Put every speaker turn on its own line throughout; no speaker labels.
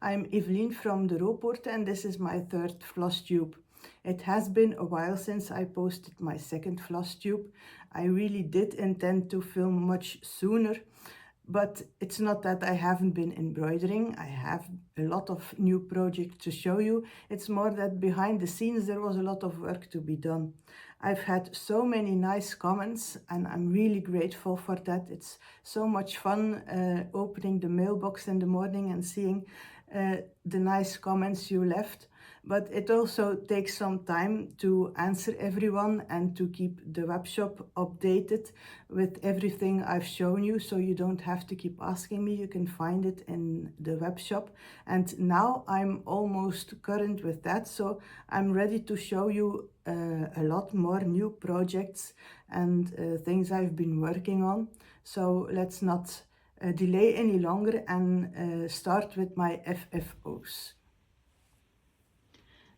I'm Evelien from de Roopoort and this is my third floss tube. It has been a while since I posted my second floss tube. I really did intend to film much sooner, but it's not that I haven't been embroidering. I have a lot of new projects to show you. It's more that behind the scenes there was a lot of work to be done. I've had so many nice comments and I'm really grateful for that. It's so much fun opening the mailbox in the morning and seeing the nice comments you left. But it also takes some time to answer everyone and to keep the webshop updated with everything I've shown you, so you don't have to keep asking me. You can find it in the webshop. And now I'm almost current with that, so I'm ready to show you a lot more new projects and things I've been working on. So let's not delay any longer and start with my FFOs.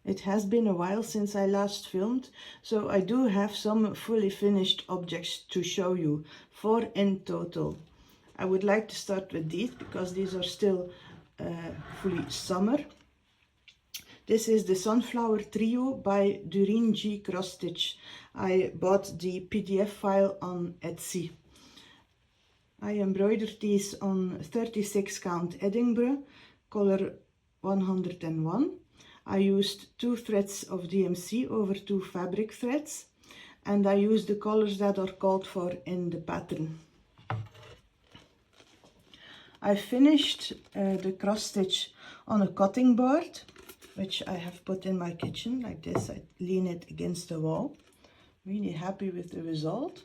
It has been a while since I last filmed, so I do have some fully finished objects to show you, 4 in total. I would like to start with these because these are still fully summer. This is the Sunflower Trio by Durine G. Cross Stitch. I bought the PDF file on Etsy. I embroidered these on 36 count Edinburgh, color 101. I used 2 threads of DMC over 2 fabric threads, and I used the colors that are called for in the pattern. I finished the cross stitch on a cutting board, which I have put in my kitchen like this. I lean it against the wall. Really happy with the result.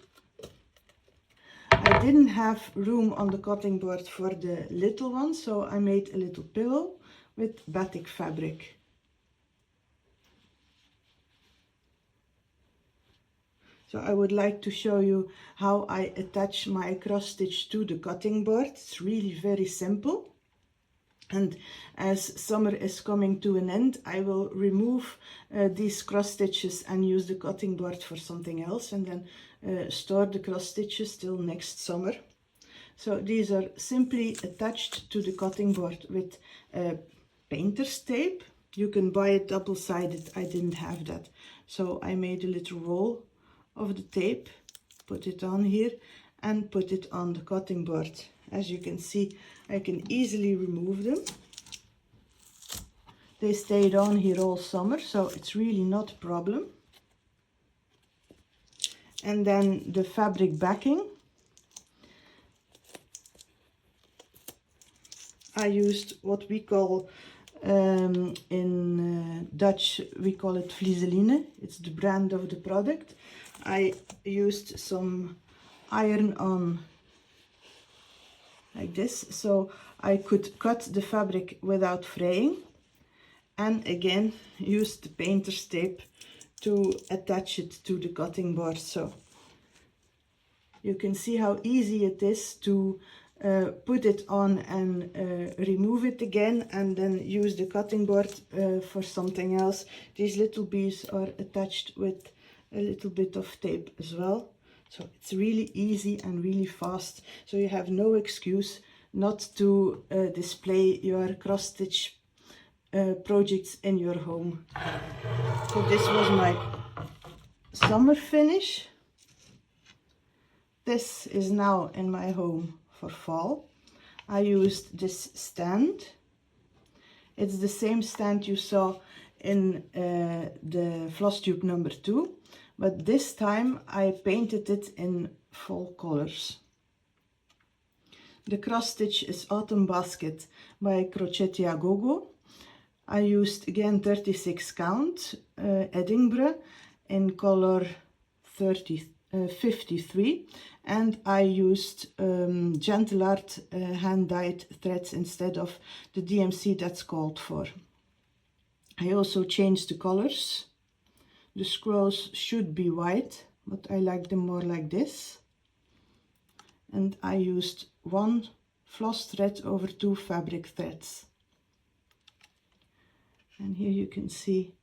I didn't have room on the cutting board for the little one, so I made a little pillow with batik fabric. So I would like to show you how I attach my cross stitch to the cutting board. It's really very simple. And as summer is coming to an end, I will remove these cross stitches and use the cutting board for something else, and then store the cross stitches till next summer. So these are simply attached to the cutting board with painter's tape. You can buy it double-sided. I didn't have that, so I made a little roll of the tape, put it on here and put it on the cutting board. As you can see, I can easily remove them. They stayed on here all summer, so it's really not a problem. And then the fabric backing. I used what we call in Dutch, we call it vliezeline. It's the brand of the product. I used some iron-on like this, so I could cut the fabric without fraying, and again used the painter's tape to attach it to the cutting board. So you can see how easy it is to put it on and remove it again, and then use the cutting board for something else. These little beads are attached with a little bit of tape as well, so it's really easy and really fast. So you have no excuse not to display your cross stitch projects in your home. So this was my summer finish. This is now in my home for fall. I used this stand. It's the same stand you saw in the floss tube number 2, but this time I painted it in fall colors. The cross stitch is Autumn Basket by Crochetia Gogo. I used again 36 count Edinburgh in color 53, and I used Gentle Art hand-dyed threads instead of the DMC that's called for. I also changed the colors. The scrolls should be white, but I like them more like this. And I used 1 floss thread over 2 fabric threads. And here you can see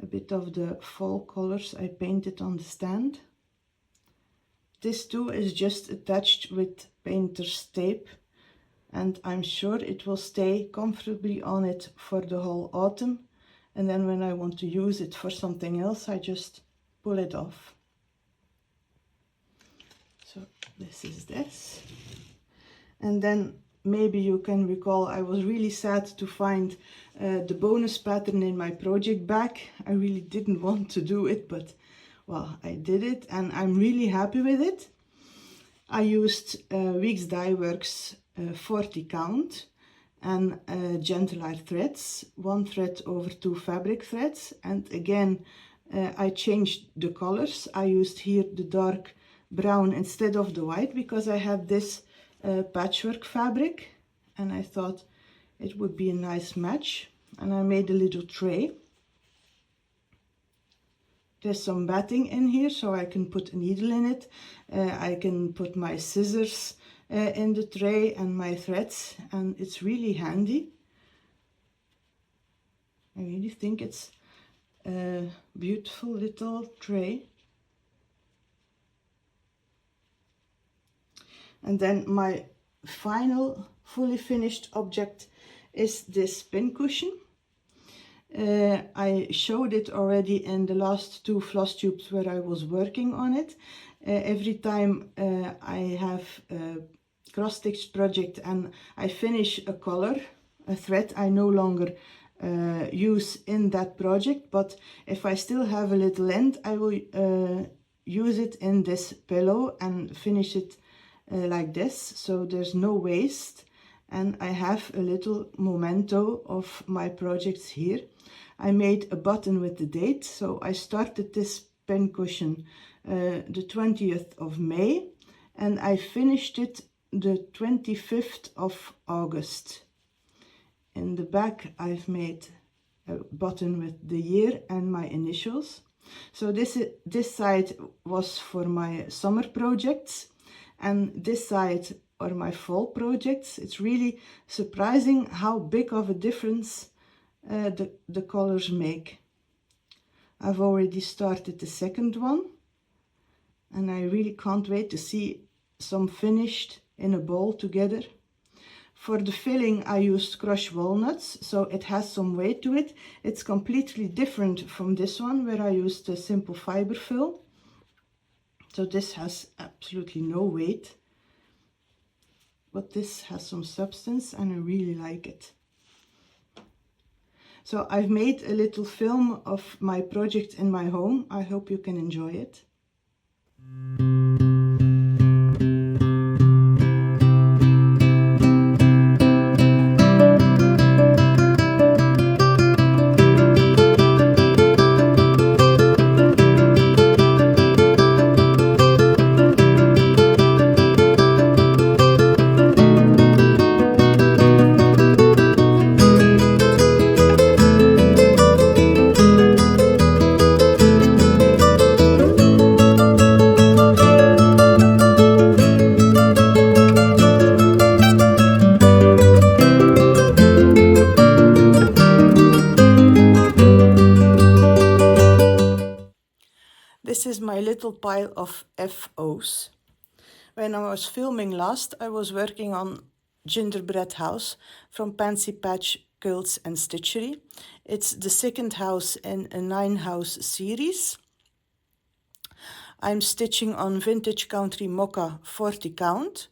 a bit of the fall colors I painted on the stand. This too is just attached with painter's tape and I'm sure it will stay comfortably on it for the whole autumn. And then when I want to use it for something else, I just pull it off. So this is this. And then maybe you can recall, I was really sad to find the bonus pattern in my project bag. I really didn't want to do it, but well, I did it and I'm really happy with it. I used Weeks Dye Works 40 count and gentle art threads, 1 thread over 2 fabric threads. And again, I changed the colors. I used here the dark brown instead of the white because I had this patchwork fabric and I thought it would be a nice match. And I made a little tray. There's some batting in here so I can put a needle in it. I can put my scissors in the tray and my threads, and it's really handy. I really think it's a beautiful little tray. And then my final fully finished object is this pincushion. I showed it already in the last 2 floss tubes where I was working on it. Every time I have a cross-stitch project and I finish a color, a thread I no longer use in that project, but if I still have a little end, I will use it in this pillow and finish it like this, so there's no waste. And I have a little memento of my projects here. I made a button with the date, so I started this pincushion the 20th of May and I finished it the 25th of August. In the back I've made a button with the year and my initials. So this side was for my summer projects and this side are my fall projects. It's really surprising how big of a difference the colors make. I've already started the second one and I really can't wait to see some finished in a bowl together. For the filling I used crushed walnuts, so it has some weight to it. It's completely different from this one where I used a simple fiber fill. So this has absolutely no weight, but this has some substance and I really like it. So I've made a little film of my project in my home. I hope you can enjoy it. This is my little pile of FOs. When I was filming last, I was working on Gingerbread House from Pansy Patch Quilts and Stitchery. It's the second house in a 9-house series. I'm stitching on Vintage Country Mocha 40 count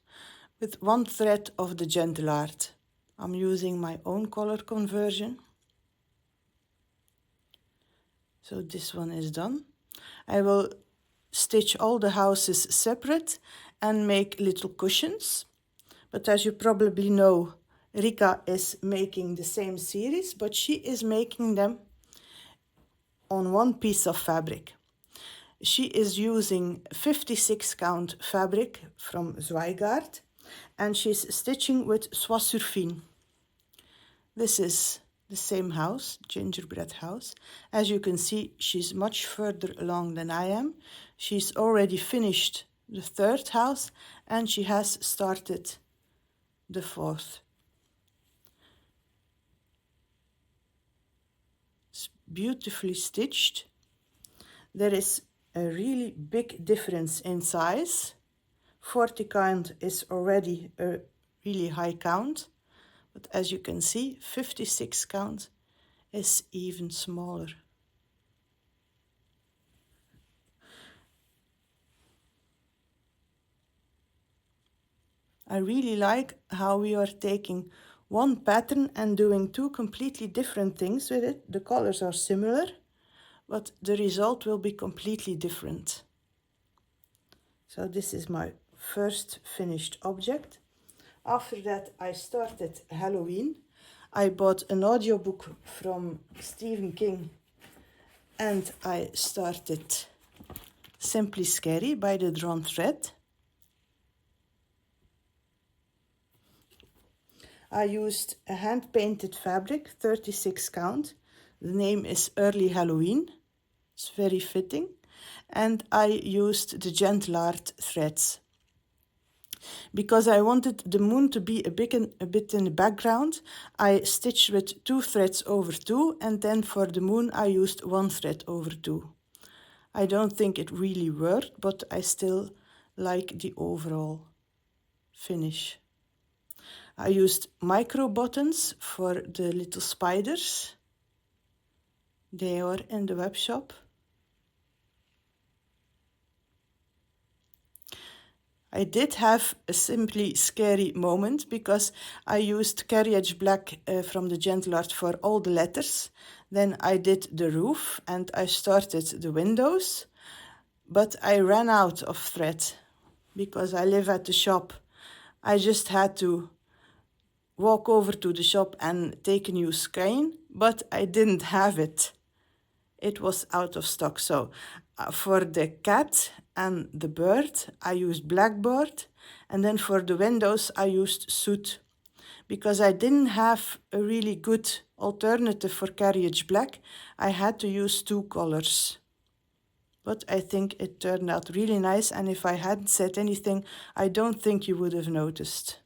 with 1 thread of the gentle art. I'm using my own color conversion. So this one is done. I will stitch all the houses separate and make little cushions. But as you probably know, Rika is making the same series, but she is making them on 1 piece of fabric. She is using 56 count fabric from Zweigart and she's stitching with soie surfine. This is the same house, Gingerbread House. As you can see, she's much further along than I am. She's already finished the 3rd house and she has started the 4th. It's beautifully stitched. There is a really big difference in size. 40 count is already a really high count, but as you can see, 56 count is even smaller. I really like how we are taking one pattern and doing two completely different things with it. The colors are similar, but the result will be completely different. So this is my first finished object. After that, I started Halloween. I bought an audiobook from Stephen King and I started Simply Scary by the Drawn Thread. I used a hand-painted fabric, 36 count. The name is Early Halloween. It's very fitting. And I used the gentle art threads. Because I wanted the moon to be a bit in the background, I stitched with 2 threads over 2, and then for the moon I used 1 thread over 2. I don't think it really worked, but I still like the overall finish. I used micro buttons for the little spiders. They are in the web shop. I did have a Simply Scary moment because I used carriage black from the gentle art for all the letters. Then I did the roof and I started the windows, but I ran out of thread because I live at the shop. I just had to walk over to the shop and take a new skein, but I didn't have it. It was out of stock. So for the cat and the bird, I used blackboard, and then for the windows, I used soot, because I didn't have a really good alternative for carriage black. I had to use 2 colors. But I think it turned out really nice, and if I hadn't said anything, I don't think you would have noticed.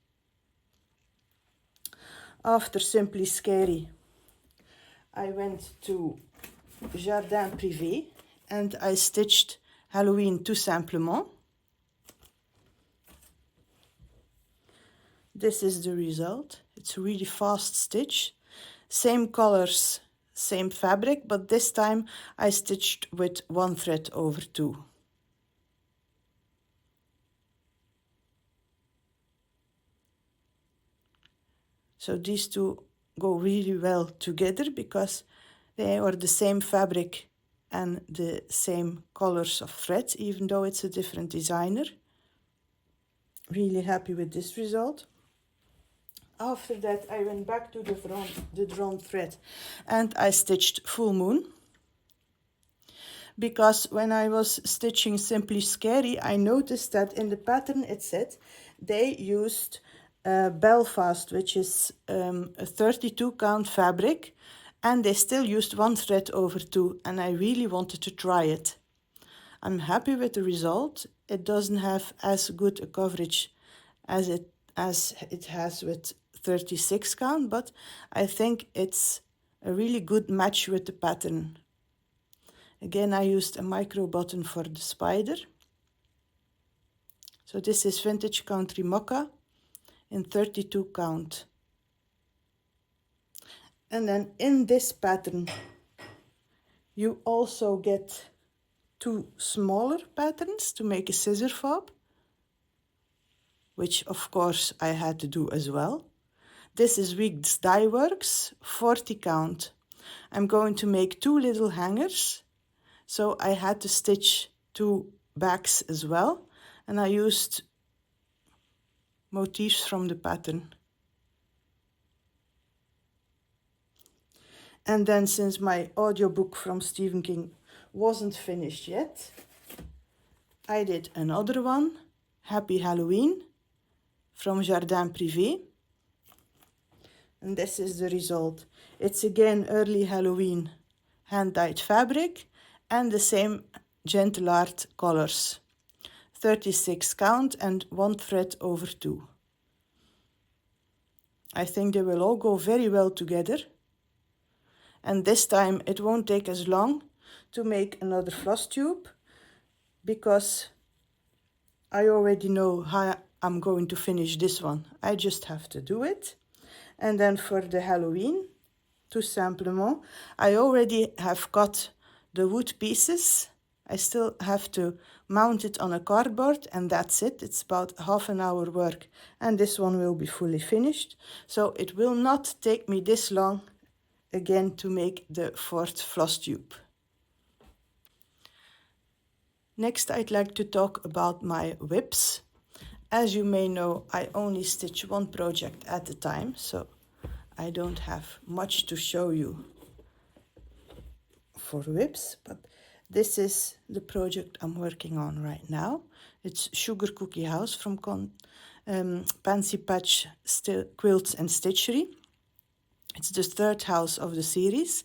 After Simply Scary, I went to Jardin Privé and I stitched Halloween tout simplement. This is the result. It's a really fast stitch. Same colors, same fabric, but this time I stitched with 1 thread over 2. So these two go really well together because they are the same fabric and the same colors of threads, even though it's a different designer. Really happy with this result. After that, I went back to the drawn thread and I stitched Full Moon. Because when I was stitching Simply Scary, I noticed that in the pattern it said they used Belfast, which is a 32 count fabric, and they still used 1 thread over 2, and I really wanted to try it. I'm happy with the result. It doesn't have as good a coverage as it has with 36 count, but I think it's a really good match with the pattern. Again, I used a micro button for the spider. So this is Vintage Country Mocha in 32 count. And then in this pattern, you also get 2 smaller patterns to make a scissor fob, which of course I had to do as well. This is Weeks Die Works, 40 count. I'm going to make 2 little hangers, so I had to stitch 2 backs as well, and I used motifs from the pattern. And then, since my audiobook from Stephen King wasn't finished yet, I did another one, Happy Halloween, from Jardin Privé. And this is the result. It's again Early Halloween hand-dyed fabric and the same gentle art colors. 36 count and 1 thread over 2. I think they will all go very well together. And this time it won't take as long to make another floss tube, because I already know how I'm going to finish this one. I just have to do it. And then for the Halloween, tout simplement, I already have got the wood pieces. I still have to mount it on a cardboard, and that's it. It's about half an hour work, and this one will be fully finished. So it will not take me this long again to make the fourth floss tube. Next, I'd like to talk about my whips. As you may know, I only stitch one project at a time, so I don't have much to show you for whips, but this is the project I'm working on right now. It's Sugar Cookie House from Pansy Patch Quilts and Stitchery. It's the third house of the series.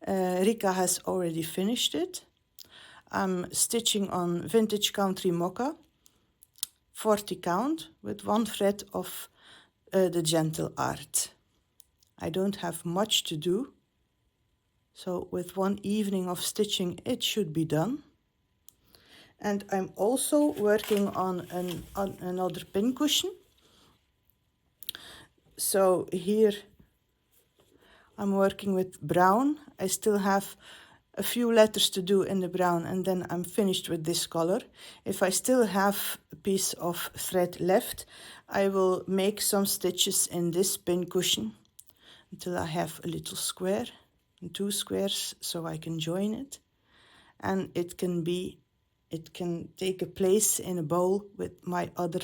Rika has already finished it. I'm stitching on Vintage Country Mocha, 40 count, with 1 thread of the Gentle Art. I don't have much to do, so with 1 evening of stitching it should be done. And I'm also working on another pincushion. So here I'm working with brown. I still have a few letters to do in the brown, and then I'm finished with this color. If I still have a piece of thread left, I will make some stitches in this pincushion until I have a little square and 2 squares so I can join it. And it can take a place in a bowl with my other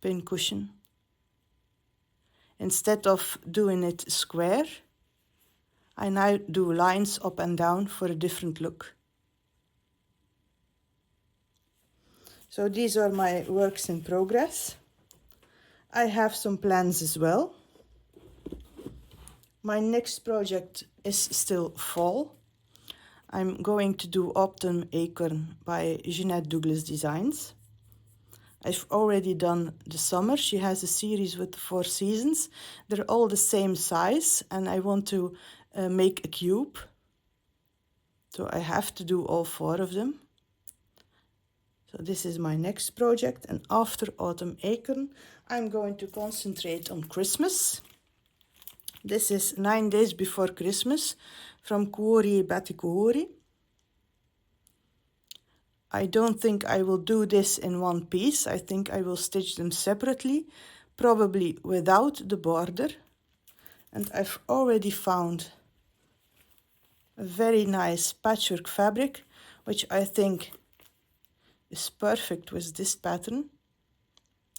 pincushion. Instead of doing it square, I now do lines up and down for a different look. So these are my works in progress. I have some plans as well. My next project is still fall. I'm going to do Autumn Acorn by Jeanette Douglas Designs. I've already done the summer. She has a series with 4 seasons. They're all the same size, and I want to make a cube. So I have to do all 4 of them. So this is my next project, and after Autumn Acorn, I'm going to concentrate on Christmas. This is 9 days before Christmas from Kuori Batikuori. I don't think I will do this in one piece. I think I will stitch them separately, probably without the border. And I've already found a very nice patchwork fabric, which I think is perfect with this pattern.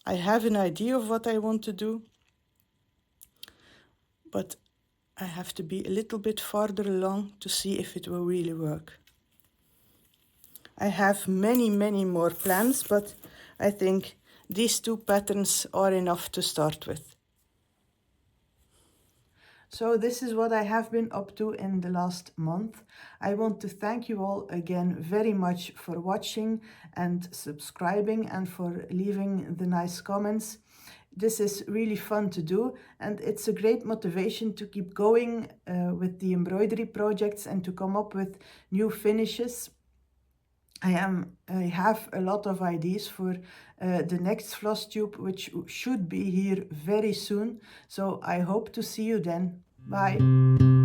I have an idea of what I want to do, but I have to be a little bit farther along to see if it will really work. I have many more plans, but I think these 2 patterns are enough to start with. So this is what I have been up to in the last month. I want to thank you all again very much for watching and subscribing and for leaving the nice comments. This is really fun to do, and it's a great motivation to keep going with the embroidery projects and to come up with new finishes. I have a lot of ideas for the next floss tube, which should be here very soon. So I hope to see you then. Bye.